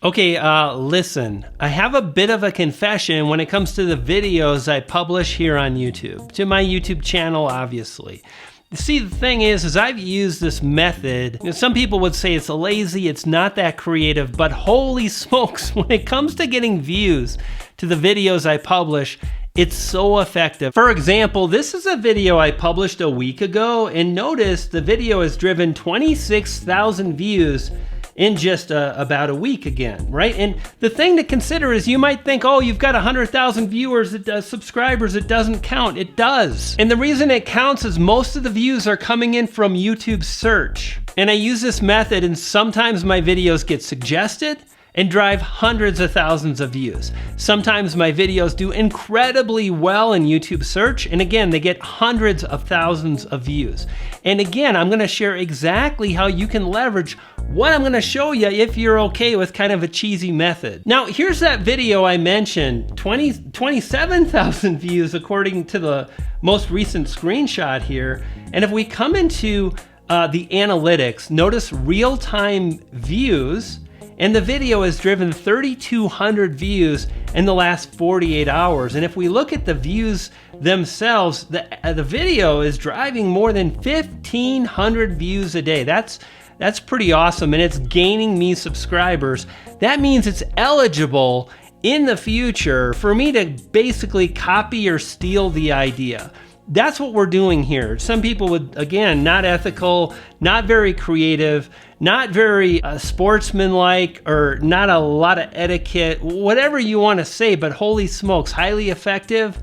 Okay, listen, I have a bit of a confession when it comes to the videos I publish here on YouTube, to my YouTube channel, obviously. See, the thing is I've used this method. Some people would say it's lazy, it's not that creative, but holy smokes, when it comes to getting views to the videos I publish, it's so effective. For example, this is a video I published a week ago, and notice the video has driven 26,000 views in just about a week again, right? And the thing to consider is you might think, oh, you've got 100,000 viewers, subscribers, it doesn't count. It does. And the reason it counts is most of the views are coming in from YouTube search. And I use this method, and sometimes my videos get suggested and drive hundreds of thousands of views. Sometimes my videos do incredibly well in YouTube search, and again, they get hundreds of thousands of views. And again, I'm gonna share exactly how you can leverage what I'm gonna show you if you're okay with kind of a cheesy method. Now, here's that video I mentioned, 27,000 views according to the most recent screenshot here. And if we come into the analytics, notice real-time views, and the video has driven 3,200 views in the last 48 hours. And if we look at the views themselves, the video is driving more than 1,500 views a day. That's pretty awesome, and it's gaining me subscribers. That means it's eligible in the future for me to basically copy or steal the idea. That's what we're doing here. Some people would, again, not ethical, not very creative, not very sportsmanlike, or not a lot of etiquette, whatever you want to say, but holy smokes, highly effective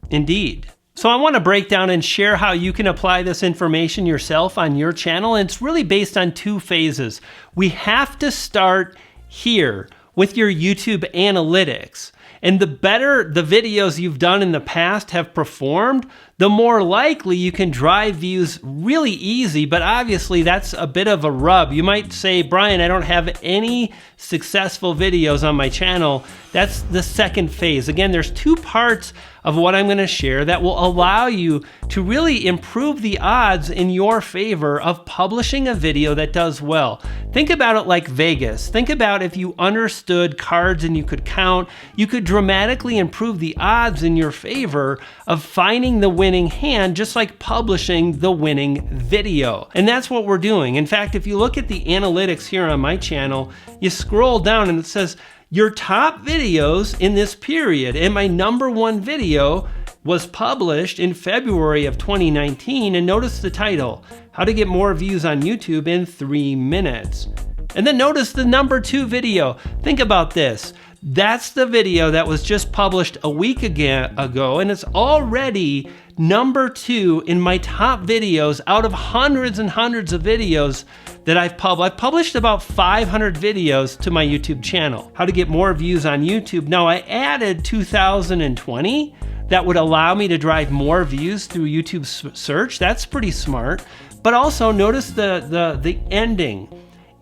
indeed. So I want to break down and share how you can apply this information yourself on your channel. And it's really based on two phases. We have to start here with your YouTube analytics. And the better the videos you've done in the past have performed, the more likely you can drive views really easy, but obviously that's a bit of a rub. You might say, Brian, I don't have any successful videos on my channel. That's the second phase. Again, there's two parts of what I'm gonna share that will allow you to really improve the odds in your favor of publishing a video that does well. Think about it like Vegas. Think about if you understood cards and you could count, you could dramatically improve the odds in your favor of finding the winning hand, just like publishing the winning video. And that's what we're doing. In fact, if you look at the analytics here on my channel, you scroll down and it says your top videos in this period, and my #1 video was published in February of 2019, and notice the title, How to Get More Views on YouTube in 3 Minutes. And then notice the #2 video. Think about this. That's the video that was just published a week ago, and it's already #2 in my top videos out of hundreds and hundreds of videos that I've published about 500 videos to my YouTube channel. How to get more views on YouTube. Now, I added 2020 that would allow me to drive more views through YouTube search. That's pretty smart. But also notice the ending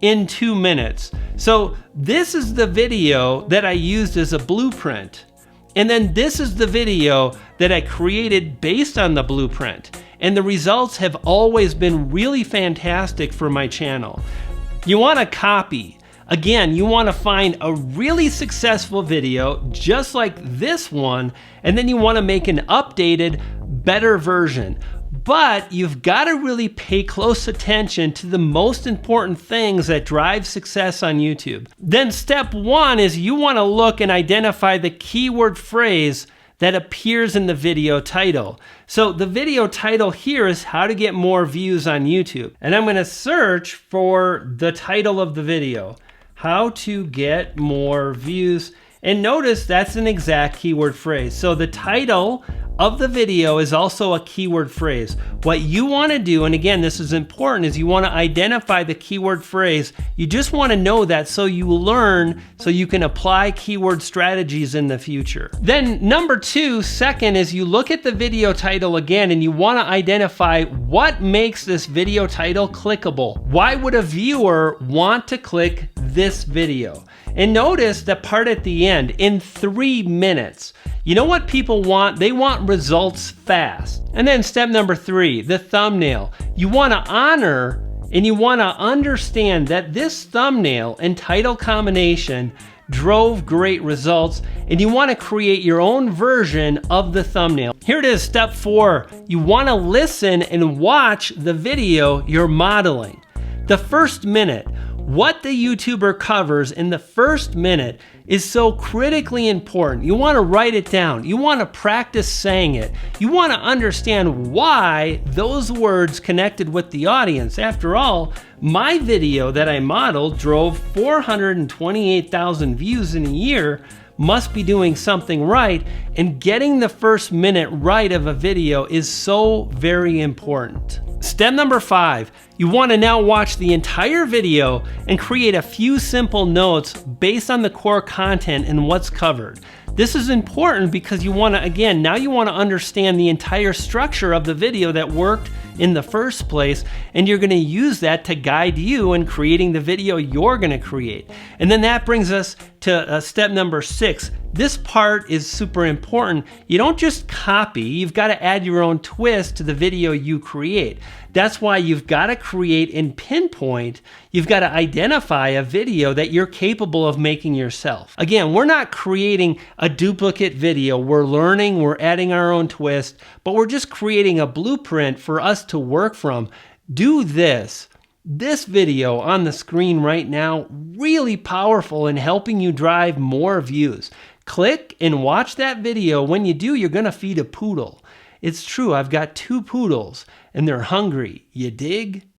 in 2 minutes. So this is the video that I used as a blueprint. And then this is the video that I created based on the blueprint. And the results have always been really fantastic for my channel. You want to copy. Again, you want to find a really successful video just like this one, and then you want to make an updated, better version. But you've got to really pay close attention to the most important things that drive success on YouTube. Then step 1 is you want to look and identify the keyword phrase that appears in the video title. So the video title here is How to Get More Views on YouTube. And I'm going to search for the title of the video, How to Get More Views. And notice that's an exact keyword phrase. So the title of the video is also a keyword phrase. What you want to do, and again, this is important, is you want to identify the keyword phrase. You just want to know that so you learn, so you can apply keyword strategies in the future. Then second is you look at the video title again and you want to identify what makes this video title clickable. Why would a viewer want to click this video? And notice the part at the end, in 3 minutes. You know what people want? They want results fast. And then step number 3, the thumbnail. You want to honor and you want to understand that this thumbnail and title combination drove great results, and you want to create your own version of the thumbnail. Here it is, step 4. You want to listen and watch the video you're modeling. The first minute, what the YouTuber covers in the first minute is so critically important. You want to write it down. You want to practice saying it. You want to understand why those words connected with the audience. After all, my video that I modeled drove 428,000 views in a year. Must be doing something right, and getting the first minute right of a video is so very important. Step number 5, you want to now watch the entire video and create a few simple notes based on the core content and what's covered. This is important because you want to, again, now you want to understand the entire structure of the video that worked in the first place, and you're going to use that to guide you in creating the video you're going to create. And then that brings us to step number 6. This part is super important. You don't just copy, you've got to add your own twist to the video you create. That's why you've got to create and pinpoint, you've got to identify a video that you're capable of making yourself. Again, we're not creating a duplicate video. We're learning, we're adding our own twist, but we're just creating a blueprint for us to work from. Do this. This video on the screen right now, really powerful in helping you drive more views. Click and watch that video. When you do, you're gonna feed a poodle. It's true, I've got 2 poodles and they're hungry. You dig?